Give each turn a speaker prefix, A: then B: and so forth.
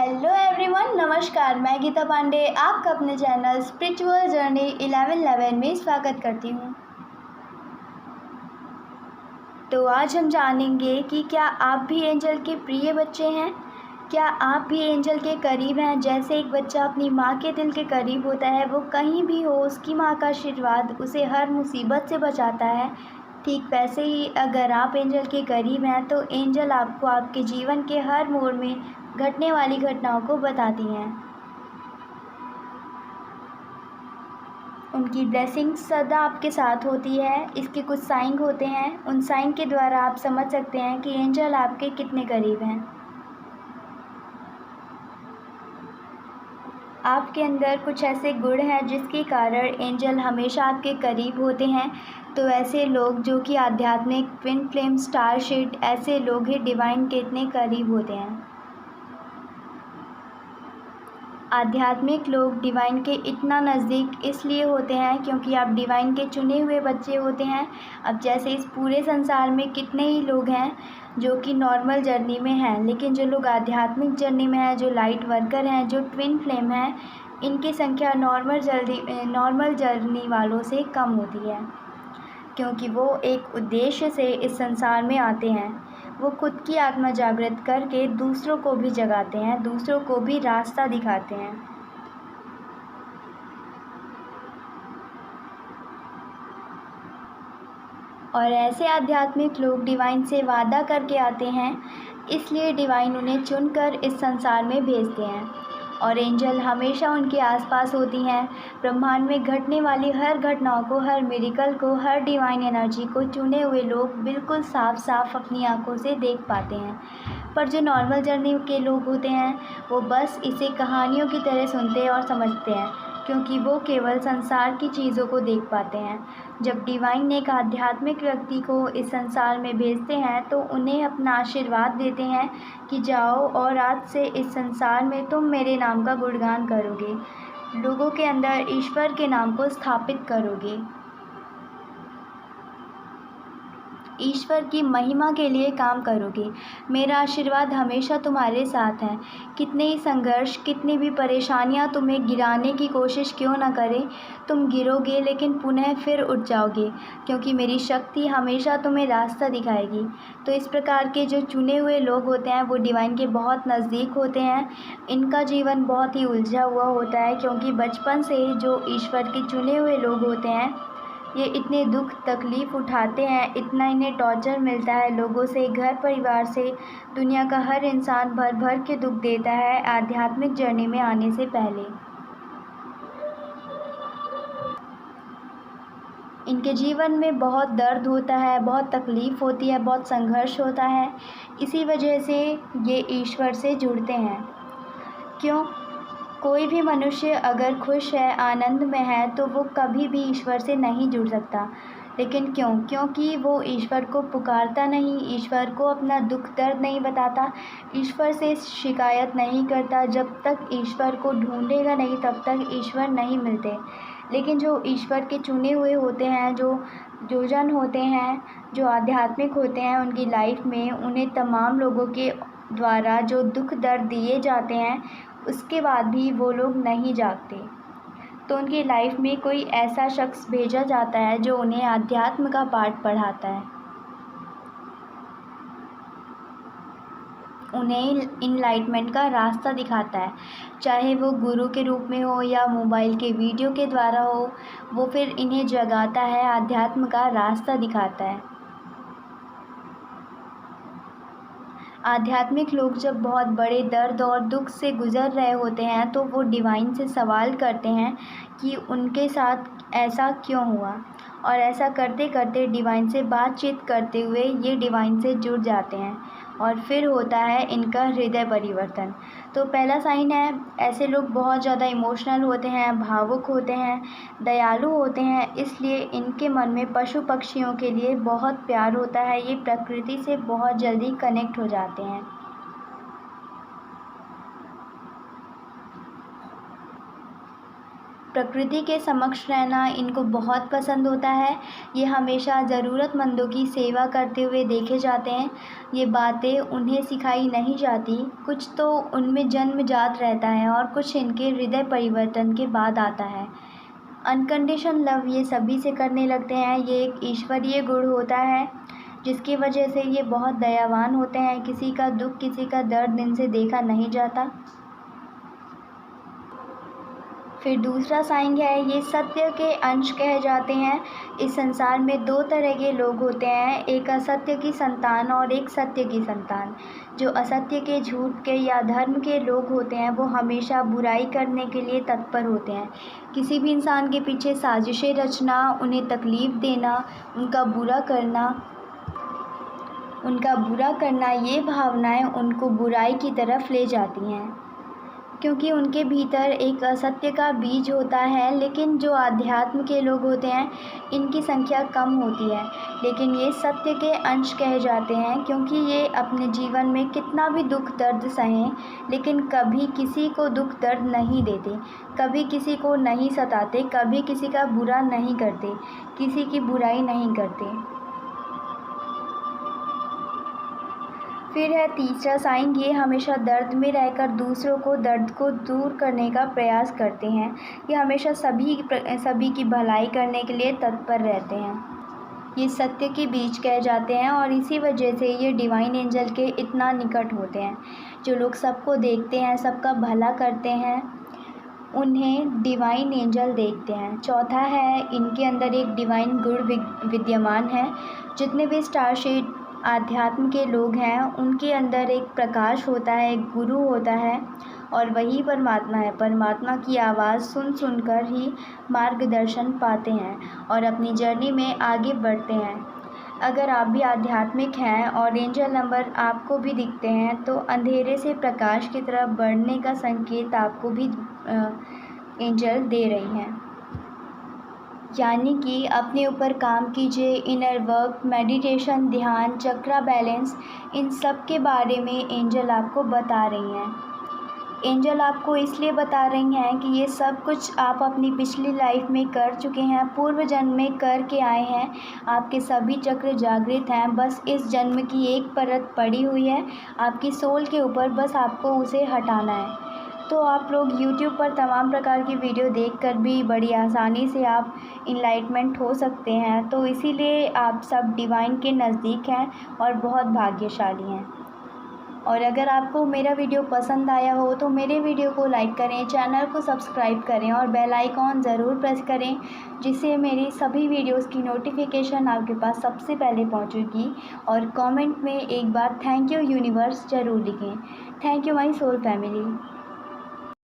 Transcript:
A: Hello everyone, नमस्कार। मैं गीता पांडे आपका अपने चैनल स्पिरिचुअल जर्नी 1111 में स्वागत करती हूँ। तो आज हम जानेंगे कि क्या आप भी एंजल के प्रिय बच्चे हैं। क्या आप भी एंजल के करीब हैं। जैसे एक बच्चा अपनी माँ के दिल के करीब होता है, वो कहीं भी हो उसकी माँ का आशीर्वाद उसे हर मुसीबत से बचाता है। ठीक वैसे ही अगर आप एंजल के करीब हैं तो एंजल आपको आपके जीवन के हर मोड़ में घटने वाली घटनाओं को बताती हैं। उनकी ब्लेसिंग सदा आपके साथ होती है। इसके कुछ साइन होते हैं, उन साइन के द्वारा आप समझ सकते हैं कि एंजल आपके कितने करीब हैं। आपके अंदर कुछ ऐसे गुण हैं जिसके कारण एंजल हमेशा आपके करीब होते हैं। तो ऐसे लोग जो कि आध्यात्मिक ट्विन फ्लेम स्टार शीट, ऐसे लोग ही डिवाइन के इतने करीब होते हैं। आध्यात्मिक लोग डिवाइन के इतना नज़दीक इसलिए होते हैं क्योंकि आप डिवाइन के चुने हुए बच्चे होते हैं। अब जैसे इस पूरे संसार में कितने ही लोग हैं जो कि नॉर्मल जर्नी में हैं, लेकिन जो लोग आध्यात्मिक जर्नी में हैं, जो लाइट वर्कर हैं, जो ट्विन फ्लेम हैं, इनकी संख्या नॉर्मल जर्नी वालों से कम होती है, क्योंकि वो एक उद्देश्य से इस संसार में आते हैं। वो खुद की आत्मा जागृत करके दूसरों को भी जगाते हैं, दूसरों को भी रास्ता दिखाते हैं। और ऐसे आध्यात्मिक लोग डिवाइन से वादा करके आते हैं, इसलिए डिवाइन उन्हें चुनकर इस संसार में भेजते हैं। और एंजल हमेशा उनके आसपास होती हैं। ब्रह्मांड में घटने वाली हर घटनाओं को, हर मिरेकल को, हर डिवाइन एनर्जी को चुने हुए लोग बिल्कुल साफ साफ अपनी आंखों से देख पाते हैं। पर जो नॉर्मल जर्नी के लोग होते हैं वो बस इसे कहानियों की तरह सुनते और समझते हैं, क्योंकि वो केवल संसार की चीज़ों को देख पाते हैं। जब डिवाइन एक आध्यात्मिक व्यक्ति को इस संसार में भेजते हैं तो उन्हें अपना आशीर्वाद देते हैं कि जाओ और आज से इस संसार में तुम मेरे नाम का गुणगान करोगे, लोगों के अंदर ईश्वर के नाम को स्थापित करोगे, ईश्वर की महिमा के लिए काम करोगे। मेरा आशीर्वाद हमेशा तुम्हारे साथ है। कितने ही संघर्ष, कितनी भी परेशानियां तुम्हें गिराने की कोशिश क्यों ना करें, तुम गिरोगे लेकिन पुनः फिर उठ जाओगे, क्योंकि मेरी शक्ति हमेशा तुम्हें रास्ता दिखाएगी। तो इस प्रकार के जो चुने हुए लोग होते हैं वो डिवाइन के बहुत नज़दीक होते हैं। इनका जीवन बहुत ही उलझा हुआ होता है, क्योंकि बचपन से जो ईश्वर के चुने हुए लोग होते हैं ये इतने दुख तकलीफ़ उठाते हैं, इतना इन्हें टॉर्चर मिलता है लोगों से, घर परिवार से, दुनिया का हर इंसान भर भर के दुख देता है आध्यात्मिक जर्नी में आने से पहले। इनके जीवन में बहुत दर्द होता है, बहुत तकलीफ़ होती है, बहुत संघर्ष होता है। इसी वजह से ये ईश्वर से जुड़ते हैं। क्यों? कोई भी मनुष्य अगर खुश है, आनंद में है, तो वो कभी भी ईश्वर से नहीं जुड़ सकता। लेकिन क्यों? क्योंकि वो ईश्वर को पुकारता नहीं, ईश्वर को अपना दुख दर्द नहीं बताता, ईश्वर से शिकायत नहीं करता। जब तक ईश्वर को ढूंढेगा नहीं तब तक ईश्वर नहीं मिलते। लेकिन जो ईश्वर के चुने हुए होते हैं, जो जन होते हैं, जो आध्यात्मिक होते हैं, उनकी लाइफ में उन्हें तमाम लोगों के द्वारा जो दुख दर्द दिए जाते हैं उसके बाद भी वो लोग नहीं जागते। तो उनकी लाइफ में कोई ऐसा शख्स भेजा जाता है जो उन्हें अध्यात्म का पाठ पढ़ाता है, उन्हें इनलाइटमेंट का रास्ता दिखाता है। चाहे वो गुरु के रूप में हो या मोबाइल के वीडियो के द्वारा हो, वो फिर इन्हें जगाता है, अध्यात्म का रास्ता दिखाता है। आध्यात्मिक लोग जब बहुत बड़े दर्द और दुख से गुज़र रहे होते हैं तो वो डिवाइन से सवाल करते हैं कि उनके साथ ऐसा क्यों हुआ, और ऐसा करते करते डिवाइन से बातचीत करते हुए ये डिवाइन से जुड़ जाते हैं और फिर होता है इनका हृदय परिवर्तन। तो पहला साइन है, ऐसे लोग बहुत ज़्यादा इमोशनल होते हैं, भावुक होते हैं, दयालु होते हैं, इसलिए इनके मन में पशु पक्षियों के लिए बहुत प्यार होता है। ये प्रकृति से बहुत जल्दी कनेक्ट हो जाते हैं। प्रकृति के समक्ष रहना इनको बहुत पसंद होता है। ये हमेशा ज़रूरतमंदों की सेवा करते हुए देखे जाते हैं। ये बातें उन्हें सिखाई नहीं जाती, कुछ तो उनमें जन्मजात रहता है और कुछ इनके हृदय परिवर्तन के बाद आता है। अनकंडीशन लव ये सभी से करने लगते हैं। ये एक ईश्वरीय गुण होता है जिसकी वजह से ये बहुत दयावान होते हैं। किसी का दुख, किसी का दर्द इनसे देखा नहीं जाता। फिर दूसरा साइन है, ये सत्य के अंश कहे जाते हैं। इस संसार में दो तरह के लोग होते हैं, एक असत्य की संतान और एक सत्य की संतान। जो असत्य के, झूठ के या धर्म के लोग होते हैं वो हमेशा बुराई करने के लिए तत्पर होते हैं। किसी भी इंसान के पीछे साजिशें रचना, उन्हें तकलीफ़ देना, उनका बुरा करना, ये भावनाएं उनको बुराई की तरफ ले जाती हैं, क्योंकि उनके भीतर एक असत्य का बीज होता है। लेकिन जो आध्यात्म के लोग होते हैं इनकी संख्या कम होती है, लेकिन ये सत्य के अंश कहे जाते हैं, क्योंकि ये अपने जीवन में कितना भी दुख दर्द सहें लेकिन कभी किसी को दुख दर्द नहीं देते, कभी किसी को नहीं सताते, कभी किसी का बुरा नहीं करते, किसी की बुराई नहीं करते। फिर है तीसरा साइन, ये हमेशा दर्द में रहकर दूसरों को दर्द को दूर करने का प्रयास करते हैं। ये हमेशा सभी की भलाई करने के लिए तत्पर रहते हैं। ये सत्य के बीज कहे जाते हैं और इसी वजह से ये डिवाइन एंजल के इतना निकट होते हैं। जो लोग सबको देखते हैं, सबका भला करते हैं, उन्हें डिवाइन एंजल देखते हैं। चौथा है, इनके अंदर एक डिवाइन गुण विद्यमान है। जितने भी स्टारशीट आध्यात्म के लोग हैं उनके अंदर एक प्रकाश होता है, एक गुरु होता है और वही परमात्मा है। परमात्मा की आवाज़ सुनकर ही मार्गदर्शन पाते हैं और अपनी जर्नी में आगे बढ़ते हैं। अगर आप भी आध्यात्मिक हैं और एंजल नंबर आपको भी दिखते हैं तो अंधेरे से प्रकाश की तरफ बढ़ने का संकेत आपको भी एंजल दे रही हैं। यानी कि अपने ऊपर काम कीजिए। इनर वर्क, मेडिटेशन, ध्यान, चक्रा बैलेंस, इन सब के बारे में एंजल आपको बता रही हैं। एंजल आपको इसलिए बता रही हैं कि ये सब कुछ आप अपनी पिछली लाइफ में कर चुके हैं, पूर्व जन्म में करके आए हैं। आपके सभी चक्र जागृत हैं, बस इस जन्म की एक परत पड़ी हुई है आपकी सोल के ऊपर, बस आपको उसे हटाना है। तो आप लोग YouTube पर तमाम प्रकार की वीडियो देखकर भी बड़ी आसानी से आप इनलाइटमेंट हो सकते हैं। तो इसीलिए आप सब डिवाइन के नज़दीक हैं और बहुत भाग्यशाली हैं। और अगर आपको मेरा वीडियो पसंद आया हो तो मेरे वीडियो को लाइक करें, चैनल को सब्सक्राइब करें और बेल आइकॉन ज़रूर प्रेस करें, जिससे मेरी सभी वीडियोस की नोटिफिकेशन आपके पास सबसे पहले पहुंचेगी। और कमेंट में एक बार थैंक यू यूनिवर्स ज़रूर लिखें। Thank you my soul family.